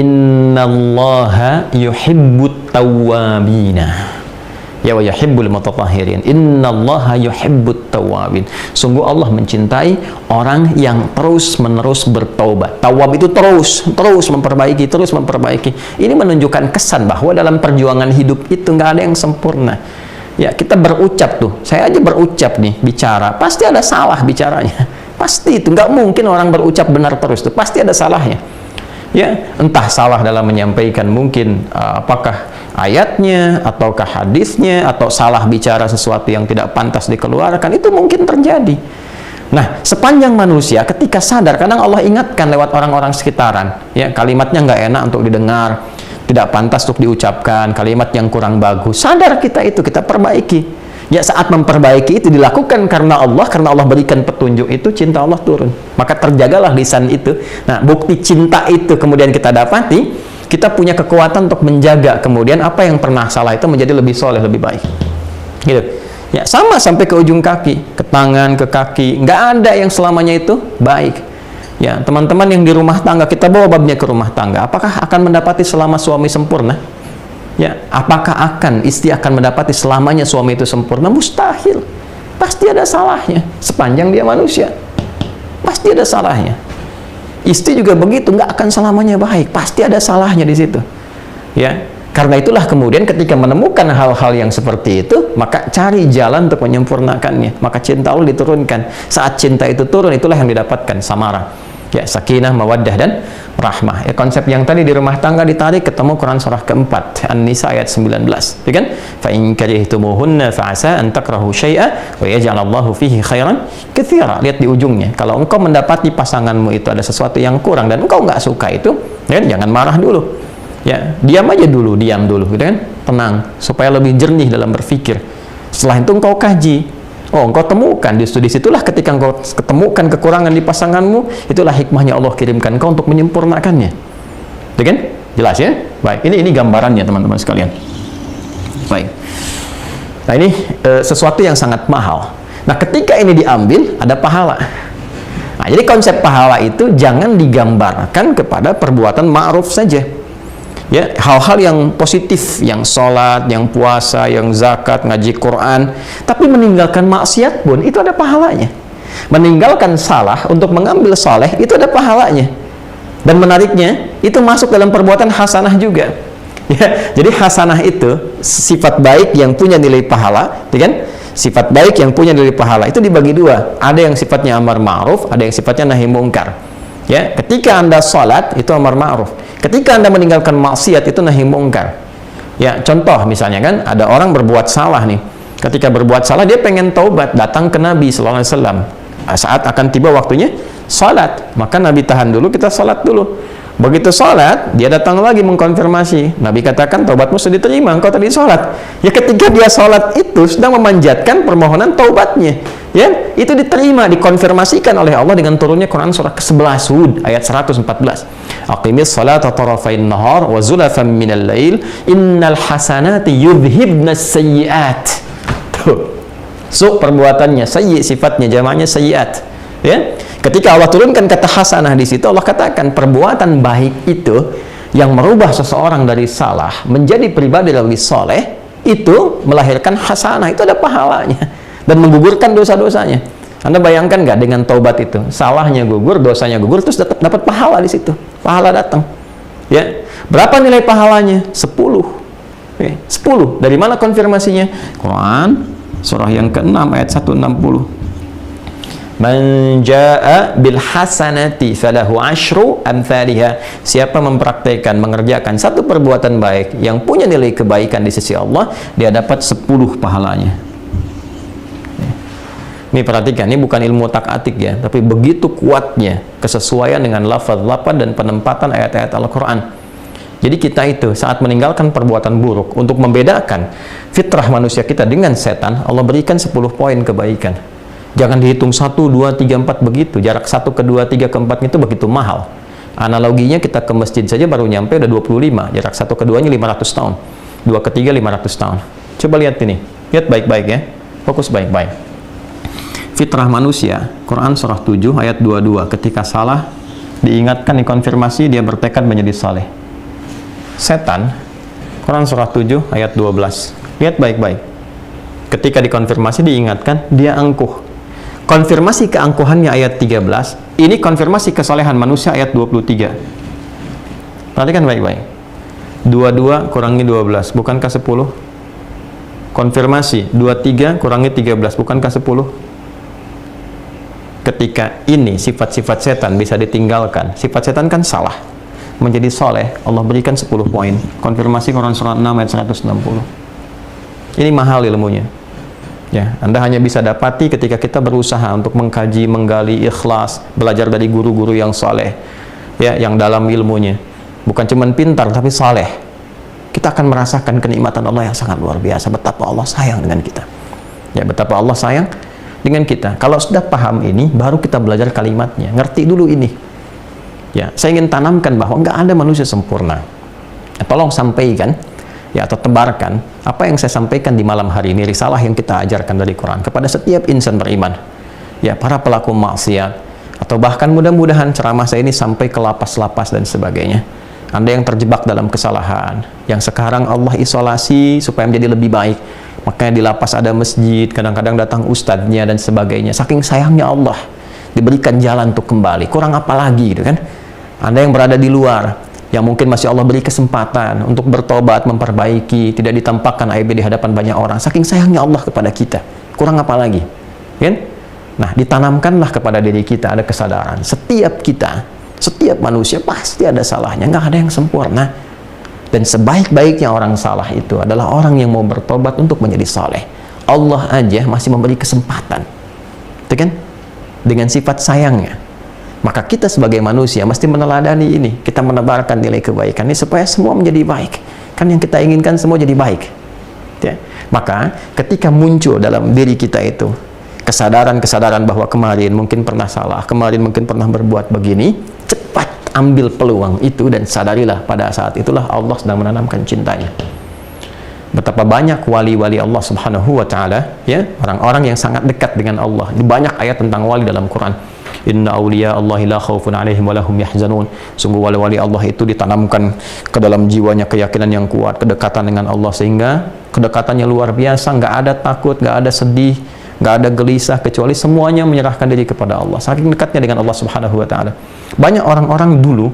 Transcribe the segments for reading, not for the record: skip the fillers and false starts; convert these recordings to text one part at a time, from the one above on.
Innallaha yuhibbut tawwabina ya wa yuhibbul mutatahhirin. Innallaha yuhibbut tawwabin. Sungguh Allah mencintai orang yang terus-menerus bertaubat. Tawwab itu terus memperbaiki, terus memperbaiki. Ini menunjukkan kesan bahwa dalam perjuangan hidup itu nggak ada yang sempurna. Ya, kita berucap tuh. Saya aja berucap nih, bicara. Pasti ada salah bicaranya. Pasti itu. Nggak mungkin orang berucap benar terus tuh. Pasti ada salahnya. Ya, entah salah dalam menyampaikan mungkin apakah ayatnya ataukah hadisnya, atau salah bicara sesuatu yang tidak pantas dikeluarkan, itu mungkin terjadi. Nah, sepanjang manusia ketika sadar, kadang Allah ingatkan lewat orang-orang sekitaran, ya, kalimatnya nggak enak untuk didengar, tidak pantas untuk diucapkan, kalimat yang kurang bagus. Sadar kita itu, kita perbaiki. Ya, saat memperbaiki itu dilakukan karena Allah berikan petunjuk itu, cinta Allah turun. Maka terjagalah lisan itu. Nah, bukti cinta itu kemudian kita dapati, kita punya kekuatan untuk menjaga kemudian apa yang pernah salah itu menjadi lebih soleh, lebih baik. Gitu. Ya, sama sampai ke ujung kaki, ke tangan, ke kaki. Nggak ada yang selamanya itu baik. Ya, teman-teman yang di rumah tangga, kita bawa babnya ke rumah tangga. Apakah akan mendapati selama suami sempurna? Ya, apakah istri akan mendapati selamanya suami itu sempurna? Mustahil. Pasti ada salahnya. Sepanjang dia manusia, pasti ada salahnya. Istri juga begitu, nggak akan selamanya baik. Pasti ada salahnya di situ. Ya, karena itulah kemudian ketika menemukan hal-hal yang seperti itu, maka cari jalan untuk menyempurnakannya. Maka cinta Allah diturunkan. Saat cinta itu turun, itulah yang didapatkan samara. Ya, sakinah, mawaddah, dan rahmah. Ya, konsep yang tadi di rumah tangga ditarik ketemu Quran surah keempat, An-Nisa ayat 19. Ya kan? Fa in karihtumuhunna fa 'asa an takrahu syai'a wa yaj'alallahu fihi khairan katsira. Lihat di ujungnya. Kalau engkau mendapati pasanganmu itu ada sesuatu yang kurang dan engkau nggak suka itu, ya, jangan marah dulu. Ya, diam aja dulu, diam dulu, gitu kan? Tenang, supaya lebih jernih dalam berpikir. Setelah itu engkau kaji. Oh, engkau temukan, disitulah ketika engkau ketemukan kekurangan di pasanganmu, itulah hikmahnya Allah kirimkan engkau untuk menyempurnakannya. Itu kan? Jelas ya? Baik, ini gambarannya teman-teman sekalian. Baik. Nah, ini sesuatu yang sangat mahal. Nah, ketika ini diambil, ada pahala. Nah, jadi konsep pahala itu jangan digambarkan kepada perbuatan ma'ruf saja. Ya, hal-hal yang positif, yang sholat, yang puasa, yang zakat, ngaji Quran, tapi meninggalkan maksiat pun itu ada pahalanya. Meninggalkan salah untuk mengambil soleh itu ada pahalanya. Dan menariknya, itu masuk dalam perbuatan hasanah juga. Ya, jadi hasanah itu sifat baik yang punya nilai pahala, ya kan? Sifat baik yang punya nilai pahala itu dibagi dua. Ada yang sifatnya amar ma'ruf, ada yang sifatnya nahi mungkar. Ya, ketika Anda sholat itu amar ma'ruf. Ketika Anda meninggalkan maksiat itu nahi mungkar. Ya, contoh misalnya kan, ada orang berbuat salah nih. Ketika berbuat salah dia pengen taubat, datang ke Nabi sallallahu alaihi wasallam. Saat akan tiba waktunya salat, maka Nabi tahan dulu, kita salat dulu. Begitu salat, dia datang lagi mengkonfirmasi. Nabi katakan taubatmu sudah diterima, engkau tadi salat. Ya, ketika dia salat itu sedang memanjatkan permohonan taubatnya. Ya, itu diterima, dikonfirmasikan oleh Allah dengan turunnya Quran surah ke-11 Hud ayat 114. Aqimis salata tarafain nahar wa zulafan minal lail innal hasanati yudhibnas sayyiat. Tuh. So, perbuatannya sayyi, sifatnya jamaknya sayyiat. Ya. Ketika Allah turunkan kata hasanah di situ, Allah katakan perbuatan baik itu yang merubah seseorang dari salah menjadi pribadi yang lebih soleh, itu melahirkan hasanah, itu ada pahalanya dan menggugurkan dosa-dosanya. Anda bayangkan nggak dengan taubat itu, salahnya gugur, dosanya gugur, terus dapat pahala di situ, pahala datang. Ya, berapa nilai pahalanya? 10. Oke, 10. Dari mana konfirmasinya? Quran surah yang ke-6 ayat 160. Man jaa bil hasanati falahu asyru amsalha. Siapa mempraktikkan, mengerjakan satu perbuatan baik yang punya nilai kebaikan di sisi Allah, dia dapat 10 pahalanya. Ini perhatikan, ini bukan ilmu tak-atik ya, tapi begitu kuatnya kesesuaian dengan lafaz-lafaz dan penempatan ayat-ayat Al-Quran. Jadi kita itu saat meninggalkan perbuatan buruk, untuk membedakan fitrah manusia kita dengan setan, Allah berikan 10 poin kebaikan. Jangan dihitung 1, 2, 3, 4 begitu. Jarak 1 ke 2, 3 ke 4 itu begitu mahal. Analoginya kita ke masjid saja baru nyampe udah 25. Jarak 1 ke 2-nya 500 tahun. 2 ke 3 500 tahun. Coba lihat ini. Lihat baik-baik ya. Fokus baik-baik. Fitrah manusia, Quran surah 7 ayat 22. Ketika salah, diingatkan, dikonfirmasi, dia bertekad menjadi saleh. setan, Quran surah 7 ayat 12. Lihat baik-baik. Ketika dikonfirmasi diingatkan, dia angkuh. Konfirmasi keangkuhannya ayat 13, ini konfirmasi kesolehan manusia ayat 23. Perhatikan baik-baik. 22 kurangi 12, bukankah 10? Konfirmasi 23 kurangi 13, bukankah 10? Ketika ini sifat-sifat setan bisa ditinggalkan, sifat setan kan salah, menjadi soleh, Allah berikan 10 poin. Konfirmasi Quran surah 6 ayat 160. Ini mahal ilmunya. Ya, Anda hanya bisa dapati ketika kita berusaha untuk mengkaji, menggali, ikhlas, belajar dari guru-guru yang soleh, ya, yang dalam ilmunya. Bukan cuma pintar, tapi soleh. Kita akan merasakan kenikmatan Allah yang sangat luar biasa. Betapa Allah sayang dengan kita. Ya, betapa Allah sayang dengan kita. Kalau sudah paham ini, baru kita belajar kalimatnya. Ngerti dulu ini. Ya, saya ingin tanamkan bahwa nggak ada manusia sempurna. Tolong sampaikan, ya, atau tebarkan apa yang saya sampaikan di malam hari ini, risalah yang kita ajarkan dari Quran kepada setiap insan beriman, ya, para pelaku maksiat, atau bahkan mudah-mudahan ceramah saya ini sampai ke lapas-lapas dan sebagainya. Anda yang terjebak dalam kesalahan, yang sekarang Allah isolasi supaya menjadi lebih baik, makanya di lapas ada masjid, kadang-kadang datang ustadznya dan sebagainya. Saking sayangnya Allah diberikan jalan untuk kembali, kurang apa lagi gitu kan. Anda yang berada di luar, yang mungkin masih Allah beri kesempatan untuk bertobat, memperbaiki, tidak ditampakkan aib di hadapan banyak orang. Saking sayangnya Allah kepada kita, kurang apa lagi, kan? Nah, ditanamkanlah kepada diri kita ada kesadaran. Setiap kita, setiap manusia pasti ada salahnya, nggak ada yang sempurna. Dan sebaik-baiknya orang salah itu adalah orang yang mau bertobat untuk menjadi saleh. Allah aja masih memberi kesempatan, itu kan? Dengan sifat sayangnya. Maka kita sebagai manusia mesti meneladani ini. Kita menebarkan nilai kebaikan ini supaya semua menjadi baik. Kan yang kita inginkan semua jadi baik. Ya. Maka ketika muncul dalam diri kita itu kesadaran-kesadaran bahwa kemarin mungkin pernah salah, kemarin mungkin pernah berbuat begini, cepat ambil peluang itu dan sadarilah pada saat itulah Allah sedang menanamkan cintanya. Betapa banyak wali-wali Allah Subhanahu wa Ta'ala, ya, orang-orang yang sangat dekat dengan Allah. Di banyak ayat tentang wali dalam Quran. Inna awliya Allahi la khawfun alaihim wa lahum yahzanun. Sungguh wali-wali Allah itu ditanamkan ke dalam jiwanya keyakinan yang kuat, kedekatan dengan Allah, sehingga kedekatannya luar biasa, nggak ada takut, nggak ada sedih, nggak ada gelisah, kecuali semuanya menyerahkan diri kepada Allah. Saking dekatnya dengan Allah Subhanahu wa Ta'ala. Banyak orang-orang dulu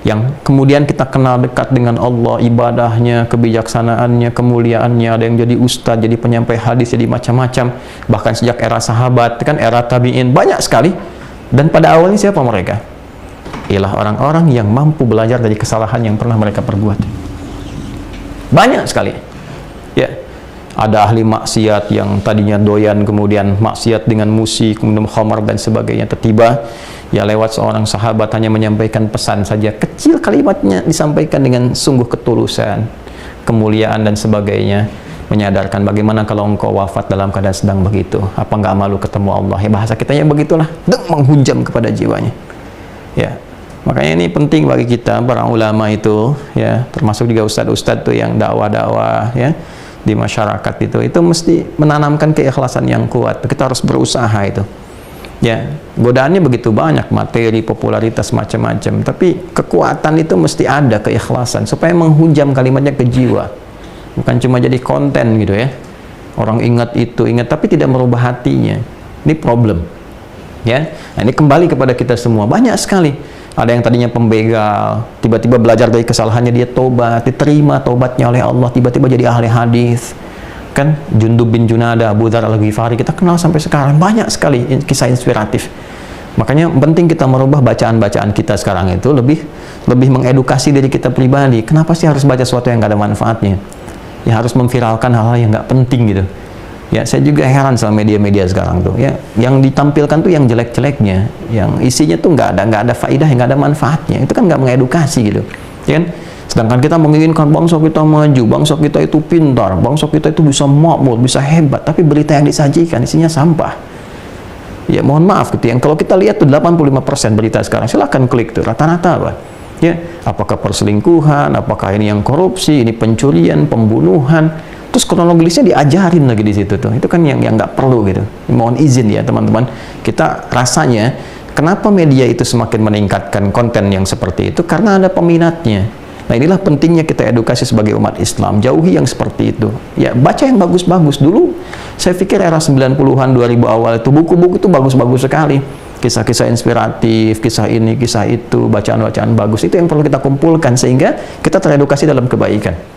yang kemudian kita kenal dekat dengan Allah, ibadahnya, kebijaksanaannya, kemuliaannya, ada yang jadi ustadz, jadi penyampai hadis, jadi macam-macam, bahkan sejak era sahabat, kan, era tabi'in, banyak sekali. Dan pada awalnya siapa mereka? Ialah orang-orang yang mampu belajar dari kesalahan yang pernah mereka perbuat. Banyak sekali. Ya, ada ahli maksiat yang tadinya doyan, kemudian maksiat dengan musik, minum khamar dan sebagainya. Tiba-tiba ya lewat seorang sahabat hanya menyampaikan pesan saja, kecil kalimatnya disampaikan dengan sungguh ketulusan, kemuliaan dan sebagainya, menyadarkan bagaimana kalau engkau wafat dalam keadaan sedang begitu, apa nggak malu ketemu Allah, ya, bahasa kitanya begitulah, menghujam kepada jiwanya. Ya, makanya ini penting bagi kita para ulama itu, ya, termasuk juga ustadz-ustadz tuh yang dakwah-dakwah, ya, di masyarakat itu mesti menanamkan keikhlasan yang kuat. Kita harus berusaha itu. Ya, godaannya begitu banyak, materi, popularitas, macam-macam, tapi kekuatan itu mesti ada, keikhlasan, supaya menghujam kalimatnya ke jiwa. Bukan cuma jadi konten gitu ya. Orang ingat itu, ingat, tapi tidak merubah hatinya. Ini problem. Ya. Nah, ini kembali kepada kita semua. Banyak sekali. Ada yang tadinya pembegal, tiba-tiba belajar dari kesalahannya, dia tobat, diterima tobatnya oleh Allah, tiba-tiba jadi ahli hadis. Kan Jundub bin Junada, Abu Dzar Al-Ghifari, kita kenal sampai sekarang. Banyak sekali kisah inspiratif. Makanya penting kita merubah bacaan-bacaan kita sekarang itu lebih mengedukasi diri kita pribadi. Kenapa sih harus baca sesuatu yang nggak ada manfaatnya? Ya, harus memviralkan hal-hal yang nggak penting gitu. Ya, saya juga heran sama media-media sekarang tuh. Ya, yang ditampilkan tuh yang jelek-jeleknya, yang isinya tuh nggak ada faedah, nggak ada manfaatnya. Itu kan nggak mengedukasi gitu, ya kan? Sedangkan kita menginginkan bangsa kita maju, bangsa kita itu pintar, bangsa kita itu bisa makmur, bisa hebat, tapi berita yang disajikan isinya sampah. Ya, mohon maaf gitu. Yang kalau kita lihat tuh 85% berita sekarang, silakan klik tuh rata-rata apa? Ya, apakah perselingkuhan, apakah ini yang korupsi, ini pencurian, pembunuhan, terus kronologisnya diajarin lagi di situ tuh. Itu kan yang nggak perlu gitu. Mohon izin ya teman-teman, kita rasanya kenapa media itu semakin meningkatkan konten yang seperti itu, karena ada peminatnya. Nah, inilah pentingnya kita edukasi sebagai umat Islam. Jauhi yang seperti itu. Ya, baca yang bagus-bagus. Dulu saya pikir era 90-an, 2000 awal itu buku-buku itu bagus-bagus sekali. Kisah-kisah inspiratif, kisah ini, kisah itu, bacaan-bacaan bagus. Itu yang perlu kita kumpulkan sehingga kita teredukasi dalam kebaikan.